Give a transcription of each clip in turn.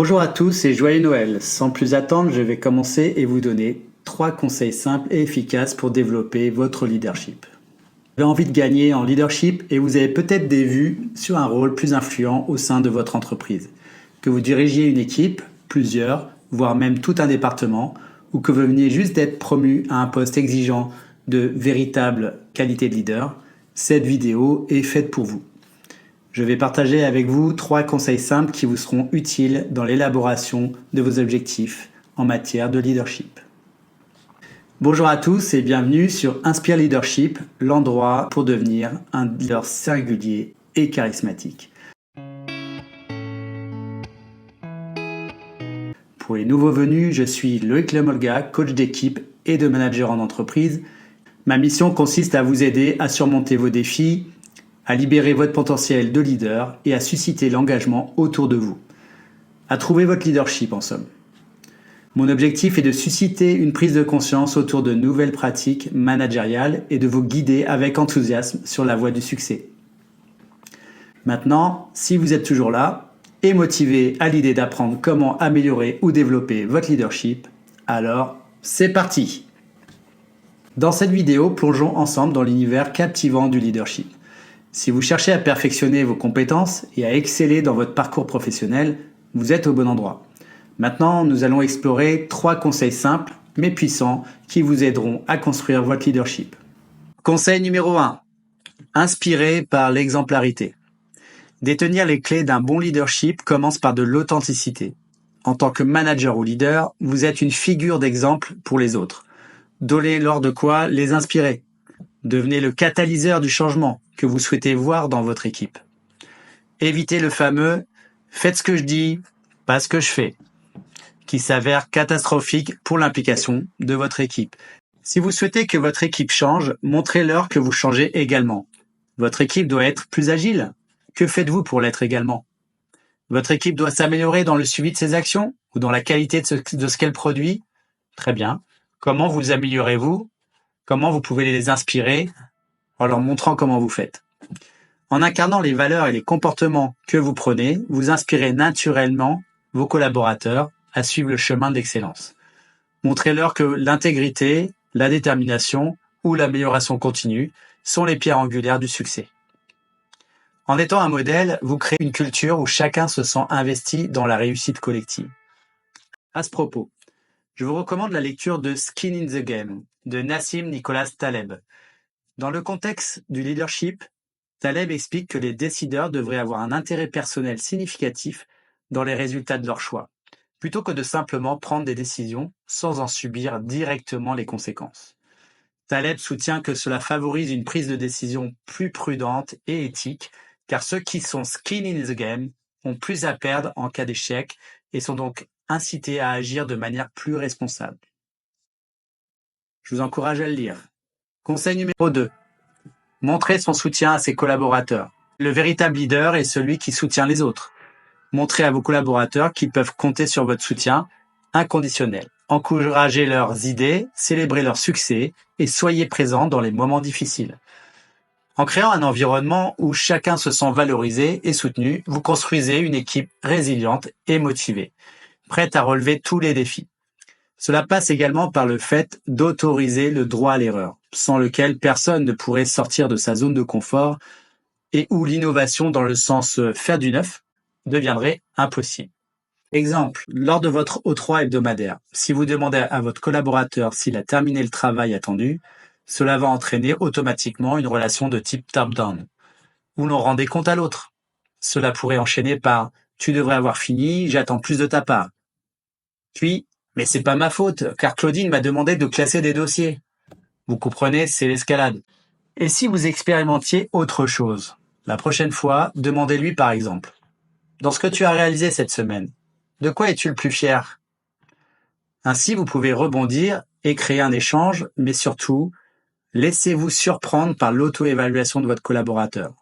Bonjour à tous et joyeux Noël. Sans plus attendre, je vais commencer et vous donner 3 conseils simples et efficaces pour développer votre leadership. Vous avez envie de gagner en leadership et vous avez peut-être des vues sur un rôle plus influent au sein de votre entreprise. Que vous dirigiez une équipe, plusieurs, voire même tout un département, ou que vous veniez juste d'être promu à un poste exigeant de véritable qualité de leader, cette vidéo est faite pour vous. Je vais partager avec vous 3 conseils simples qui vous seront utiles dans l'élaboration de vos objectifs en matière de leadership. Bonjour à tous et bienvenue sur Inspire Leadership, l'endroit pour devenir un leader singulier et charismatique. Pour les nouveaux venus, je suis Loïc Lemolga, coach d'équipe et de manager en entreprise. Ma mission consiste à vous aider à surmonter vos défis, à libérer votre potentiel de leader et à susciter l'engagement autour de vous. À trouver votre leadership en somme. Mon objectif est de susciter une prise de conscience autour de nouvelles pratiques managériales et de vous guider avec enthousiasme sur la voie du succès. Maintenant, si vous êtes toujours là et motivé à l'idée d'apprendre comment améliorer ou développer votre leadership, alors c'est parti! Dans cette vidéo, plongeons ensemble dans l'univers captivant du leadership. Si vous cherchez à perfectionner vos compétences et à exceller dans votre parcours professionnel, vous êtes au bon endroit. Maintenant, nous allons explorer 3 conseils simples mais puissants qui vous aideront à construire votre leadership. Conseil numéro 1. Inspiré par l'exemplarité. Détenir les clés d'un bon leadership commence par de l'authenticité. En tant que manager ou leader, vous êtes une figure d'exemple pour les autres. Donnez-leur de quoi les inspirer. Devenez le catalyseur du changement que vous souhaitez voir dans votre équipe. Évitez le fameux « faites ce que je dis, pas ce que je fais » qui s'avère catastrophique pour l'implication de votre équipe. Si vous souhaitez que votre équipe change, montrez-leur que vous changez également. Votre équipe doit être plus agile. Que faites-vous pour l'être également? Votre équipe doit s'améliorer dans le suivi de ses actions ou dans la qualité de ce qu'elle produit? Très bien. Comment vous améliorez-vous? Comment vous pouvez les inspirer en leur montrant comment vous faites? En incarnant les valeurs et les comportements que vous prenez, vous inspirez naturellement vos collaborateurs à suivre le chemin d'excellence. Montrez-leur que l'intégrité, la détermination ou l'amélioration continue sont les pierres angulaires du succès. En étant un modèle, vous créez une culture où chacun se sent investi dans la réussite collective. À ce propos, je vous recommande la lecture de Skin in the Game de Nassim Nicholas Taleb. Dans le contexte du leadership, Taleb explique que les décideurs devraient avoir un intérêt personnel significatif dans les résultats de leurs choix, plutôt que de simplement prendre des décisions sans en subir directement les conséquences. Taleb soutient que cela favorise une prise de décision plus prudente et éthique, car ceux qui sont skin in the game ont plus à perdre en cas d'échec et sont donc incités à agir de manière plus responsable. Je vous encourage à le lire. Conseil numéro 2. Montrez son soutien à ses collaborateurs. Le véritable leader est celui qui soutient les autres. Montrez à vos collaborateurs qu'ils peuvent compter sur votre soutien inconditionnel. Encouragez leurs idées, célébrez leur succès et soyez présents dans les moments difficiles. En créant un environnement où chacun se sent valorisé et soutenu, vous construisez une équipe résiliente et motivée, prête à relever tous les défis. Cela passe également par le fait d'autoriser le droit à l'erreur, sans lequel personne ne pourrait sortir de sa zone de confort et où l'innovation dans le sens faire du neuf deviendrait impossible. Exemple, lors de votre O3 hebdomadaire, si vous demandez à votre collaborateur s'il a terminé le travail attendu, cela va entraîner automatiquement une relation de type top-down, où l'on rend des comptes à l'autre. Cela pourrait enchaîner par « tu devrais avoir fini, j'attends plus de ta part ». Puis « mais c'est pas ma faute, car Claudine m'a demandé de classer des dossiers ». Vous comprenez, c'est l'escalade. Et si vous expérimentiez autre chose? La prochaine fois, demandez-lui par exemple « dans ce que tu as réalisé cette semaine, de quoi es-tu le plus fier ?» Ainsi, vous pouvez rebondir et créer un échange, mais surtout, laissez-vous surprendre par l'auto-évaluation de votre collaborateur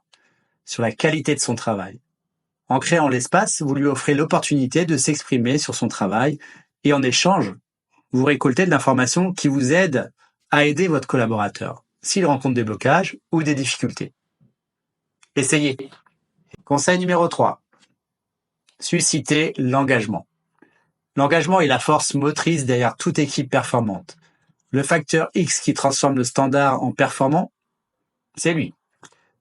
sur la qualité de son travail. En créant l'espace, vous lui offrez l'opportunité de s'exprimer sur son travail et en échange, vous récoltez de l'information qui vous aide à aider votre collaborateur s'il rencontre des blocages ou des difficultés. Essayez. Conseil numéro 3. susciter l'engagement. L'engagement est la force motrice derrière toute équipe performante. Le facteur X qui transforme le standard en performant, c'est lui.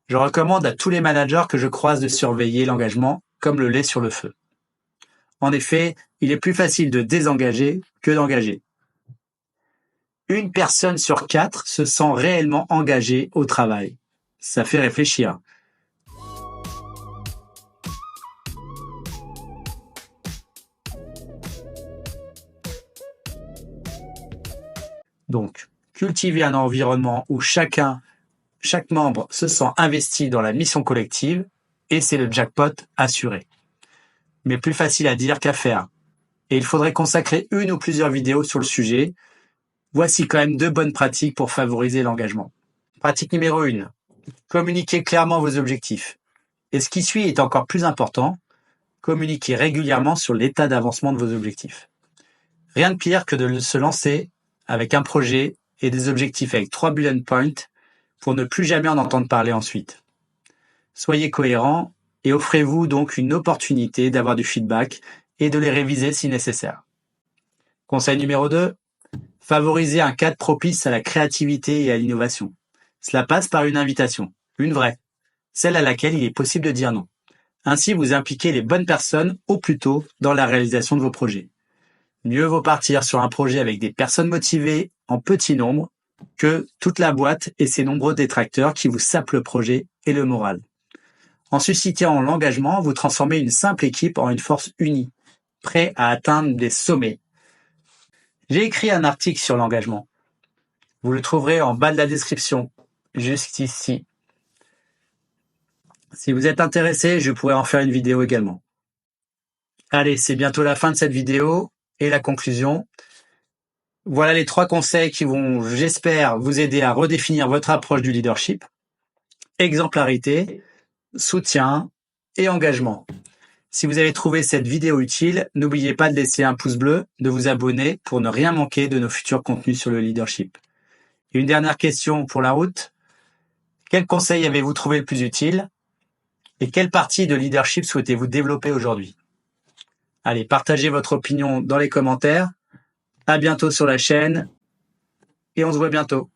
Je recommande à tous les managers que je croise de surveiller l'engagement comme le lait sur le feu. En effet, il est plus facile de désengager que d'engager. Une personne sur 4 se sent réellement engagée au travail. Ça fait réfléchir. Donc, cultiver un environnement où chaque membre se sent investi dans la mission collective, et c'est le jackpot assuré. Mais plus facile à dire qu'à faire. Et il faudrait consacrer une ou plusieurs vidéos sur le sujet. Voici quand même 2 bonnes pratiques pour favoriser l'engagement. Pratique numéro 1. Communiquez clairement vos objectifs. Et ce qui suit est encore plus important. Communiquez régulièrement sur l'état d'avancement de vos objectifs. Rien de pire que de se lancer avec un projet et des objectifs avec 3 bullet points pour ne plus jamais en entendre parler ensuite. Soyez cohérents et offrez-vous donc une opportunité d'avoir du feedback et de les réviser si nécessaire. Conseil numéro 2, favorisez un cadre propice à la créativité et à l'innovation. Cela passe par une invitation, une vraie, celle à laquelle il est possible de dire non. Ainsi, vous impliquez les bonnes personnes au plus tôt dans la réalisation de vos projets. Mieux vaut partir sur un projet avec des personnes motivées en petit nombre que toute la boîte et ses nombreux détracteurs qui vous sapent le projet et le moral. En suscitant l'engagement, vous transformez une simple équipe en une force unie, prêt à atteindre des sommets. J'ai écrit un article sur l'engagement. Vous le trouverez en bas de la description, juste ici. Si vous êtes intéressé, je pourrais en faire une vidéo également. Allez, c'est bientôt la fin de cette vidéo et la conclusion. Voilà les 3 conseils qui vont, j'espère, vous aider à redéfinir votre approche du leadership. Exemplarité, soutien et engagement. Si vous avez trouvé cette vidéo utile, n'oubliez pas de laisser un pouce bleu, de vous abonner pour ne rien manquer de nos futurs contenus sur le leadership. Et une dernière question pour la route. Quel conseil avez-vous trouvé le plus utile? Et quelle partie de leadership souhaitez-vous développer aujourd'hui? Allez, partagez votre opinion dans les commentaires. À bientôt sur la chaîne et on se voit bientôt.